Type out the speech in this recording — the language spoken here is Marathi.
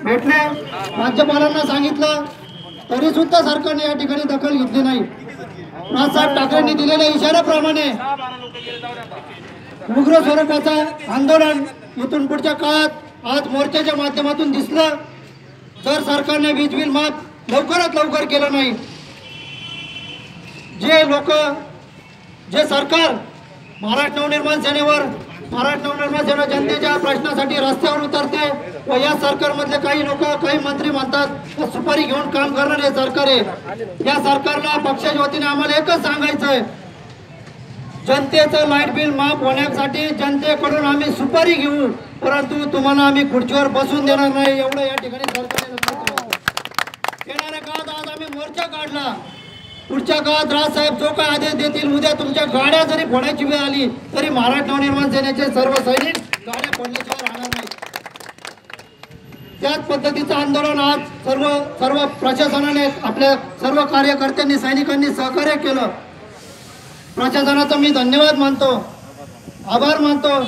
भेटले, राज्यपालांना सांगितलं, तरी सुद्धा सरकारने या ठिकाणी दखल घेतली नाही। राजसाहेब ठाकरेंनी दिलेल्या इशाऱ्याप्रमाणे उग्र स्वरूपाचं आंदोलन इथून पुढच्या काळात आज मोर्चाच्या माध्यमातून दिसलं। जर सरकारने वीज बिल माफ लवकरात लवकर केलं नाही, जे सरकार महाराष्ट्र नवनिर्माण सेना जनतेच्या प्रश्नासाठी रस्त्यावर उतरते व या सरकारमधले काही लोक, काही मंत्री म्हणतात सुपारी घेऊन काम करणारे सरकार आहे। या सरकारला पक्षाच्या वतीने आम्हाला एकच सांगायचंय, जनतेचं लाईट बिल माफ होण्यासाठी जनतेकडून आम्ही सुपारी घेऊ, परंतु तुम्हाला आम्ही खुर्चीवर बसून देणार नाही, एवढं या ठिकाणी सरकारने येणाऱ्या काळात आज आम्ही मोर्चा काढला। पुढच्या काळात राजसाहेब जो काय आदेश देतील, उद्या तुमच्या गाड्या जरी फोडायची वेळ आली तरी महाराष्ट्र नवनिर्माण सेनेचे सर्व सैनिक गाड्या फोडल्याशिवाय राहणार नाही। त्याच पद्धतीचं आंदोलन आज सर्व प्रशासनाने, आपल्या सर्व कार्यकर्त्यांनी, सैनिकांनी सहकार्य केलं। प्रशासनाचा मी धन्यवाद मानतो, आभार मानतो।